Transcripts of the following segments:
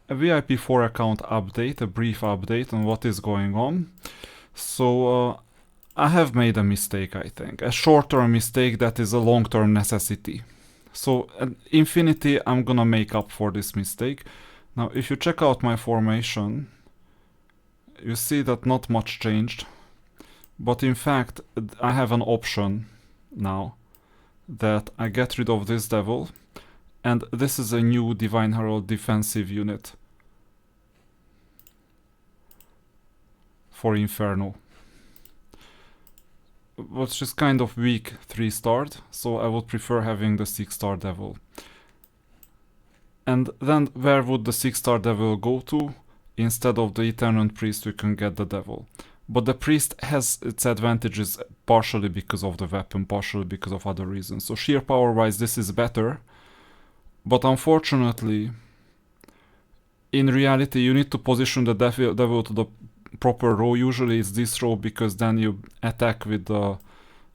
a VIP4 account update, a brief update on what is going on. So I have made a mistake, I think. A short-term mistake that is a long-term necessity. So Infinity, I'm gonna make up for this mistake. Now, if you check out my formation, you see that not much changed. But in fact, I have an option now that I get rid of this devil. And this is a new Divine Herald defensive unit for Inferno, which is kind of weak 3-starred, so I would prefer having the 6-star devil. And then where would the 6-star devil go to? Instead of the Eternal Priest, we can get the devil. But the priest has its advantages partially because of the weapon, partially because of other reasons. So sheer power-wise, this is better. But unfortunately, in reality, you need to position the devil to the proper row. Usually it's this row because then you attack with the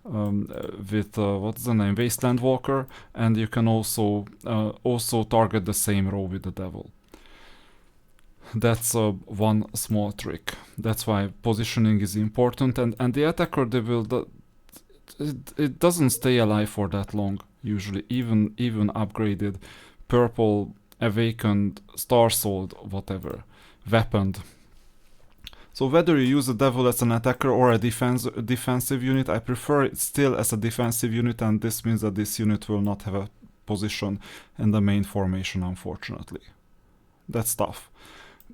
what's the name, Wasteland Walker, and you can also target the same row with the devil. That's one small trick. That's why positioning is important, and the attacker devil, it doesn't stay alive for that long usually, even upgraded, purple, awakened, star souled, whatever, weaponed. So whether you use the devil as an attacker or a defensive unit, I prefer it still as a defensive unit, and this means that this unit will not have a position in the main formation, unfortunately. That's tough.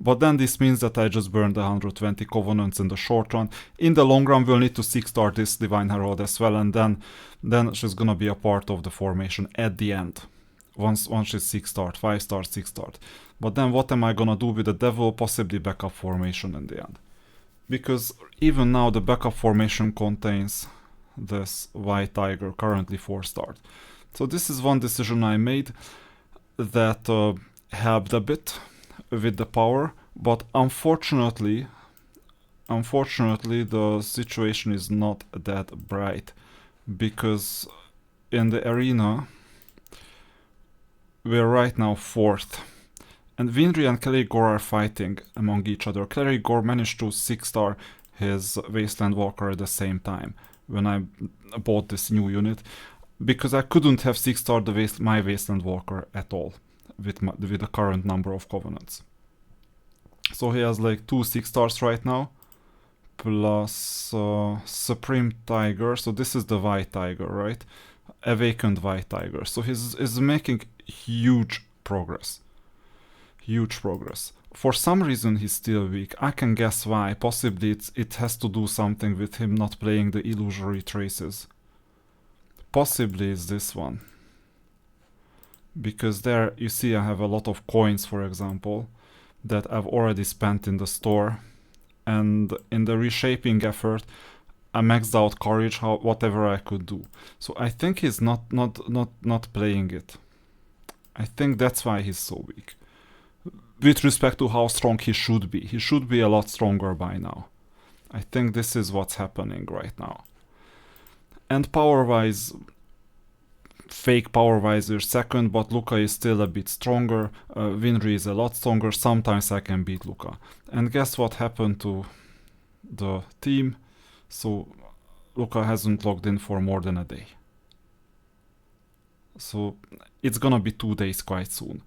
But then this means that I just burned 120 Covenants in the short run. In the long run, we'll need to 6-star this Divine Herald as well, and then she's gonna be a part of the formation at the end. Once she's 6-starred, 5-star, 6-starred. But then what am I gonna do with the devil? Possibly backup formation in the end. Because even now the backup formation contains this White Tiger, currently 4-starred. So this is one decision I made that helped a bit with the power, but unfortunately the situation is not that bright, because in the arena we're right now 4th, and Winry and Clerigor are fighting among each other. Clerigor managed to 6-star his Wasteland Walker at the same time when I bought this new unit, because I couldn't have 6-starred my Wasteland Walker at all with the current number of Covenants. So he has like 2 6-stars right now, plus Supreme Tiger. So this is the White Tiger, right? Awakened White Tiger. So he's making huge progress. Huge progress. For some reason he's still weak. I can guess why. Possibly it has to do something with him not playing the illusory traces. Possibly it's this one. Because there, you see, I have a lot of coins, for example, that I've already spent in the store. And in the reshaping effort, I maxed out courage, whatever I could do. So I think he's not playing it. I think that's why he's so weak. With respect to how strong he should be. He should be a lot stronger by now. I think this is what's happening right now. And power-wise, fake power-wise is second, but Luca is still a bit stronger. Winry is a lot stronger. Sometimes I can beat Luca. And guess what happened to the team? So Luca hasn't logged in for more than a day. So it's gonna be 2 days quite soon.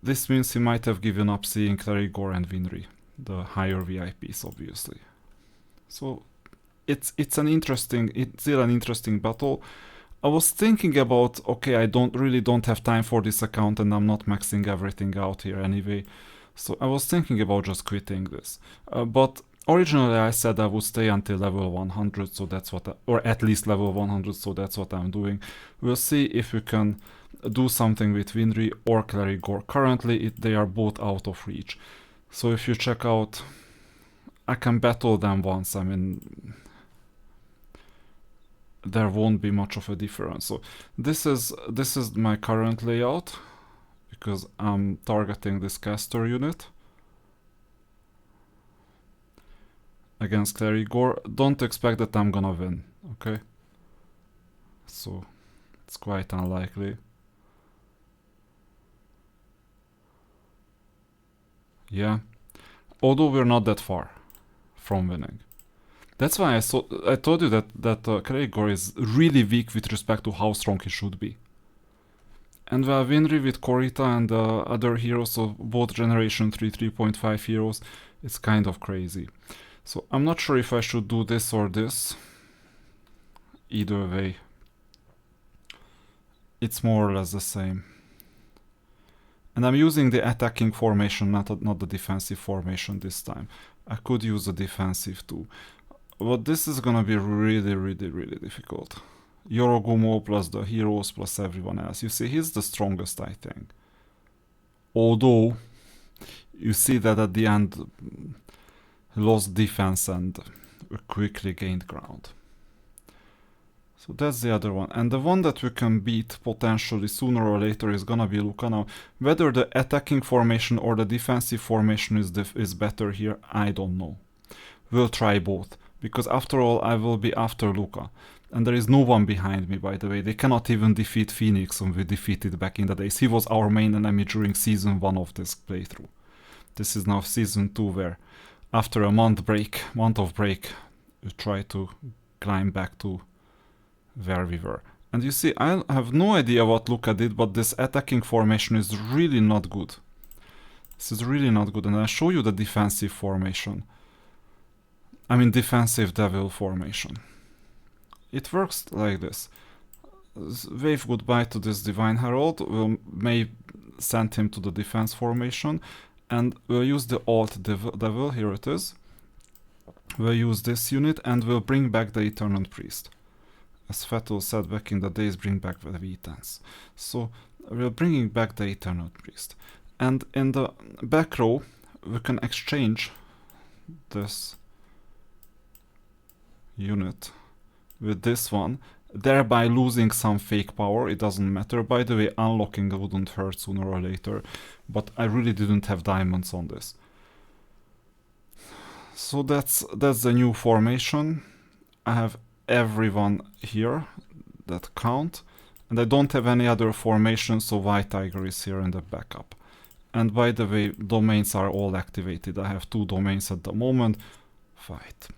This means he might have given up seeing Clerigor and Winry, the higher VIPs, obviously. So it's still an interesting battle. I was thinking about, okay, I don't have time for this account, and I'm not maxing everything out here anyway. So I was thinking about just quitting this. But originally I said I would stay until level 100, so that's what or at least level 100, so that's what I'm doing. We'll see if we can do something with Winry or Clerigor. Currently they are both out of reach. So if you check out, I can battle them once. I mean, there won't be much of a difference. So this is my current layout, because I'm targeting this caster unit against Clerigor. Don't expect that I'm gonna win, okay? So it's quite unlikely. Yeah. Although we're not that far from winning. That's why I told you that Kragor is really weak with respect to how strong he should be. And while Winry with Korita and other heroes of both Generation 3 3.5 heroes, it's kind of crazy. So I'm not sure if I should do this or this. Either way, it's more or less the same. And I'm using the attacking formation, not the defensive formation this time. I could use the defensive too. But this is gonna be really, really, really difficult. Yorogumo plus the heroes plus everyone else. You see, he's the strongest, I think. Although, you see that at the end, lost defense and quickly gained ground. So that's the other one. And the one that we can beat potentially sooner or later is gonna be Luca. Now, whether the attacking formation or the defensive formation is better here, I don't know. We'll try both. Because after all, I will be after Luca. And there is no one behind me, by the way. They cannot even defeat Phoenix, whom we defeated back in the days. He was our main enemy during Season 1 of this playthrough. This is now Season 2, where after a month of break, we try to climb back to where we were. And you see, I have no idea what Luca did, but this attacking formation is really not good. This is really not good, and I'll show you the defensive formation. I mean defensive devil formation. It works like this. Wave goodbye to this Divine Herald, may send him to the defense formation, and we'll use the alt devil, here it is. We'll use this unit and we'll bring back the Eternal Priest. As Fatal said back in the days, bring back the Vitans. So we're bringing back the Eternal Priest. And in the back row, we can exchange this unit with this one, thereby losing some fake power. It doesn't matter. By the way, unlocking wouldn't hurt sooner or later, but I really didn't have diamonds on this. So that's the new formation. I have everyone here that count, and I don't have any other formation, so White Tiger is here in the backup. And by the way, domains are all activated. I have 2 domains at the moment. Fight.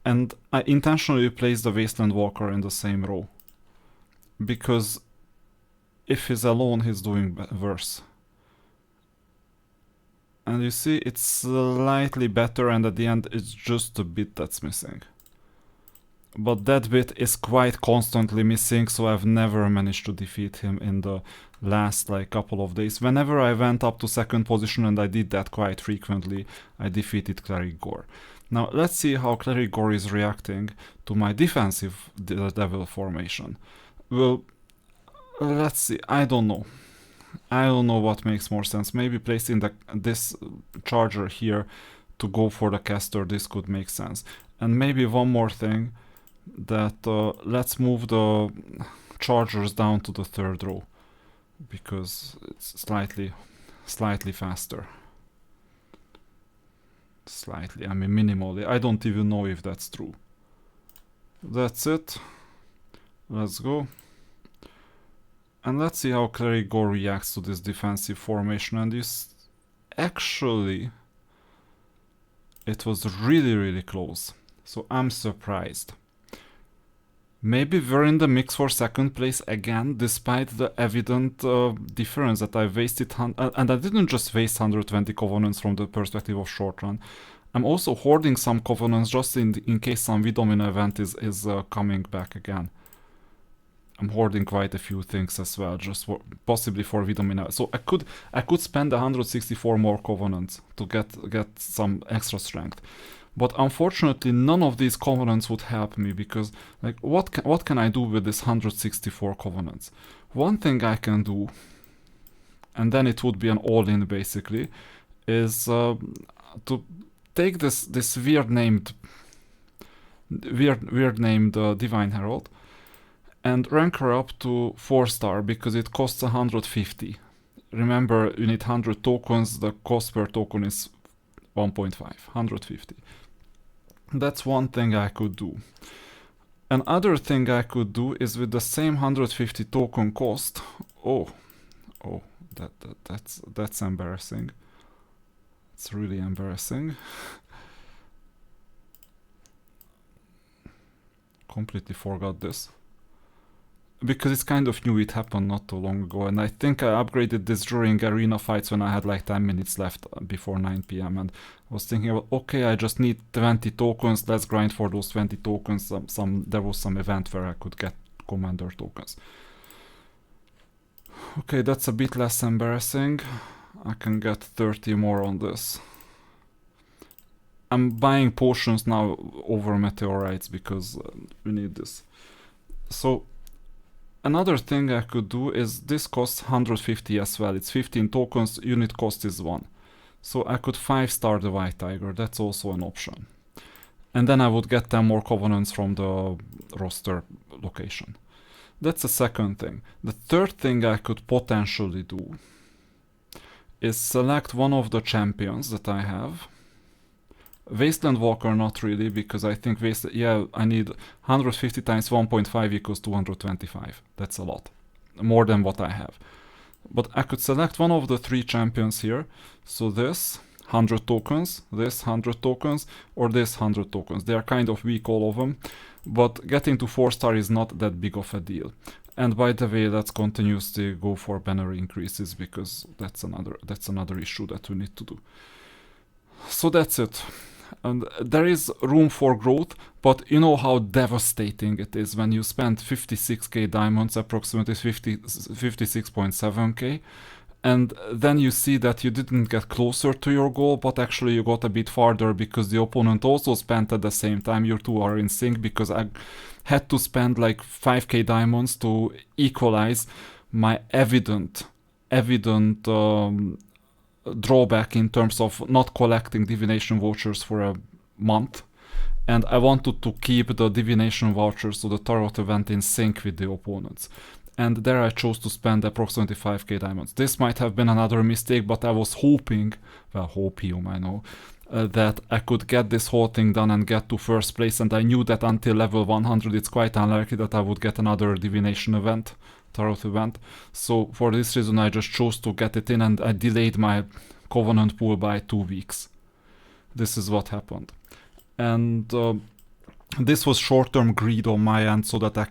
And I intentionally placed the Wasteland Walker in the same row, because if he's alone, he's doing worse. And you see, it's slightly better, and at the end, it's just a bit that's missing. But that bit is quite constantly missing, so I've never managed to defeat him in the last couple of days. Whenever I went up to 2nd position, and I did that quite frequently, I defeated Cleric Gore. Now let's see how Cleric Gore is reacting to my defensive devil formation. Well, let's see, I don't know. I don't know what makes more sense. Maybe placing this charger here to go for the caster, this could make sense. And maybe one more thing, that let's move the chargers down to the 3rd row, because it's slightly faster. Slightly, I mean minimally. I don't even know if that's true. That's it. Let's go. And let's see how Cleric Gore reacts to this defensive formation. And this actually, it was really, really close. So I'm surprised. Maybe we're in the mix for 2nd place again, despite the evident difference that I wasted, and I didn't just waste 120 Covenants from the perspective of short run. I'm also hoarding some Covenants just in case some Vidomina event is coming back again. I'm hoarding quite a few things as well, just possibly for Vidomina. So I could spend 164 more Covenants to get some extra strength. But unfortunately, none of these Covenants would help me, because what can I do with this 164 Covenants? One thing I can do, and then it would be an all-in basically, is to take this weird named Divine Herald and rank her up to 4-star, because it costs 150. Remember, you need 100 tokens. The cost per token is 1.5, 150. That's one thing I could do. Another thing I could do is with the same 150 token cost. Oh, oh, that's embarrassing. It's really embarrassing. Completely forgot this. Because it's kind of new, it happened not too long ago, and I think I upgraded this during arena fights when I had like 10 minutes left before 9 p.m. and I was thinking about, okay, I just need 20 tokens, let's grind for those 20 tokens. There was some event where I could get commander tokens. Okay, that's a bit less embarrassing. I can get 30 more on this. I'm buying potions now over meteorites because we need this. So another thing I could do is this costs 150 as well. It's 15 tokens, unit cost is 1. So I could 5-star the White Tiger, that's also an option. And then I would get 10 more covenants from the roster location. That's the second thing. The third thing I could potentially do is select one of the champions that I have. Wasteland Walker not really, because I think I need 150 times 1.5 equals 225. That's a lot. More than what I have. But I could select one of the 3 champions here. So this 100 tokens, this 100 tokens, or this 100 tokens. They are kind of weak, all of them. But getting to 4-star is not that big of a deal. And by the way, let's continuously go for banner increases, because that's another issue that we need to do. So that's it. And there is room for growth, but you know how devastating it is when you spend 56k diamonds, approximately 56.7k, and then you see that you didn't get closer to your goal, but actually you got a bit farther because the opponent also spent at the same time. You two are in sync, because I had to spend like 5k diamonds to equalize my evident drawback in terms of not collecting divination vouchers for a month, and I wanted to keep the divination vouchers, so the tarot event, in sync with the opponents. And there I chose to spend approximately 5k diamonds. This might have been another mistake, but I was hoping, well, hopium, I know, that I could get this whole thing done and get to first place, and I knew that until level 100 it's quite unlikely that I would get another divination event, tarot event. So for this reason I just chose to get it in, and I delayed my covenant pool by 2 weeks. This is what happened. And this was short-term greed on my end, so that I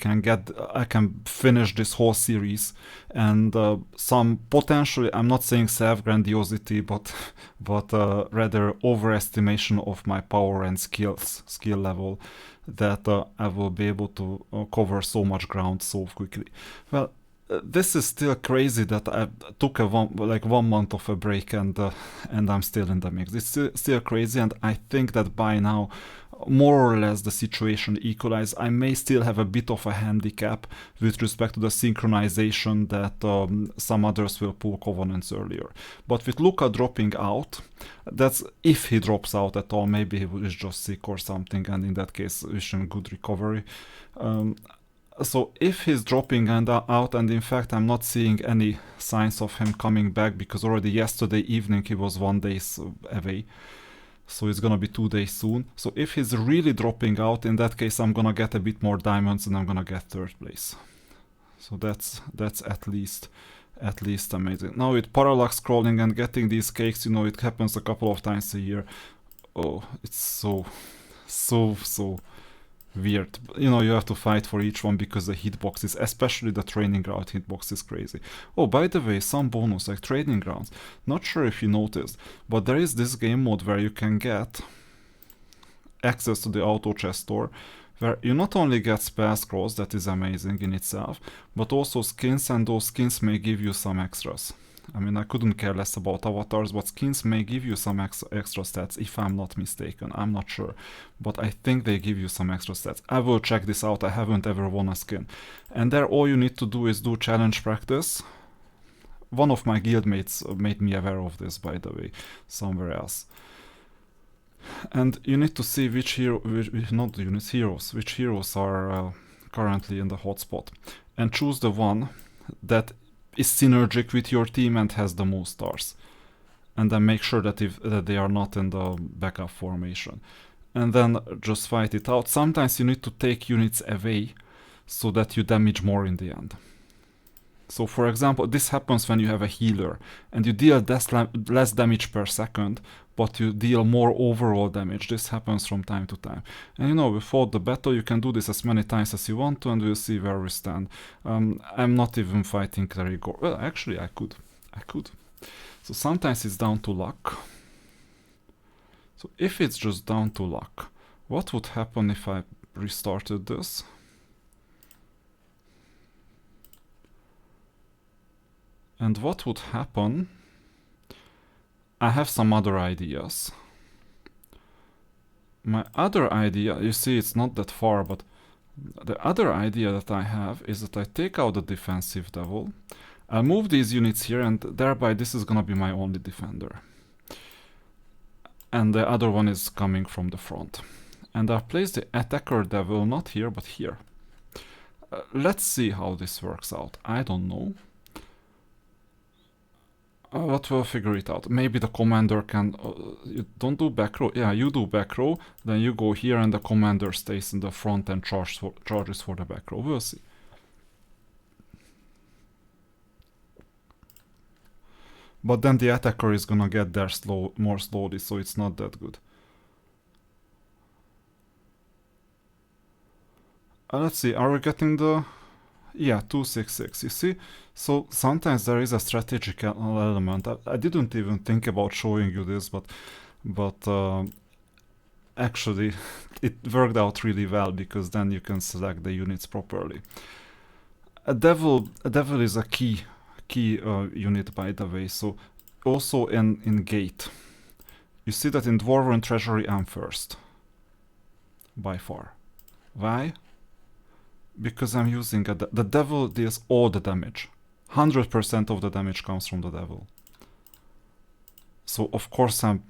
can finish this whole series, and some potentially, I'm not saying self-grandiosity, but rather overestimation of my power and skill level, that I will be able to cover so much ground so quickly. Well, this is still crazy that I took 1 month of a break, and I'm still in the mix. It's still crazy, and I think that by now more or less the situation equalized. I may still have a bit of a handicap with respect to the synchronization, that some others will pull covenants earlier. But with Luca dropping out, that's if he drops out at all. Maybe he is just sick or something, and in that case wish him good recovery. So if he's dropping out, and in fact I'm not seeing any signs of him coming back, because already yesterday evening he was 1 day away. So it's gonna be 2 days soon. So if he's really dropping out, in that case I'm gonna get a bit more diamonds and I'm gonna get 3rd place. So that's at least amazing. Now with parallax scrolling and getting these cakes, you know, it happens a couple of times a year. Oh, it's so weird. You know, you have to fight for each one, because the hitboxes, especially the training ground hitbox, is crazy. Oh, by the way, some bonus, like training grounds. Not sure if you noticed, but there is this game mode where you can get access to the auto chest store, where you not only get spell scrolls, that is amazing in itself, but also skins, and those skins may give you some extras. I mean, I couldn't care less about avatars, but skins may give you some extra stats, if I'm not mistaken. I'm not sure, but I think they give you some extra stats. I will check this out. I haven't ever won a skin. And there all you need to do is do challenge practice. One of my guildmates made me aware of this, by the way, somewhere else. And you need to see which heroes are currently in the hotspot, and choose the one that is synergic with your team and has the most stars, and then make sure that they are not in the backup formation. and then just fight it out. Sometimes you need to take units away so that you damage more in the end. So for example, this happens when you have a healer and you deal less damage per second, but you deal more overall damage. This happens from time to time. And you know, before the battle, you can do this as many times as you want to, and we'll see where we stand. I'm not even fighting Cleric. Well, actually, I could. So sometimes it's down to luck. So if it's just down to luck, what would happen if I restarted this? And what would happen? I have some other ideas. My other idea, you see it's not that far, but the other idea that I have is that I take out the defensive devil, I'll move these units here, and thereby this is gonna be my only defender. And the other one is coming from the front. And I've placed the attacker devil not here, but here. Let's see how this works out. I don't know. But we'll figure it out. Maybe the commander can... you don't do back row? Yeah, you do back row, then you go here and the commander stays in the front and charges for the back row. We'll see. But then the attacker is gonna get there more slowly, so it's not that good. Let's see, are we getting the... Yeah, 266, you see? So sometimes there is a strategic element. I didn't even think about showing you this, but actually it worked out really well, because then you can select the units properly. A devil is a key unit, by the way. So also in gate, you see that in Dwarven Treasury I'm first by far. Why? Because I'm using the devil deals all the damage. 100% of the damage comes from the devil. So of course I'm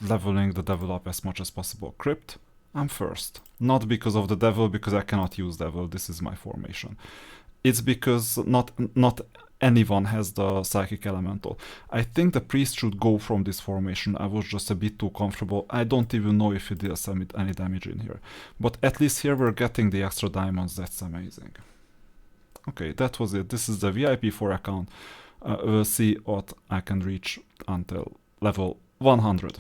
leveling the devil up as much as possible. Crypt, I'm first. Not because of the devil, because I cannot use devil. This is my formation. It's because not anyone has the Psychic Elemental. I think the priest should go from this formation. I was just a bit too comfortable. I don't even know if he deals any damage in here. But at least here we're getting the extra diamonds. That's amazing. Okay, that was it. This is the VIP4 account. We'll see what I can reach until level 100.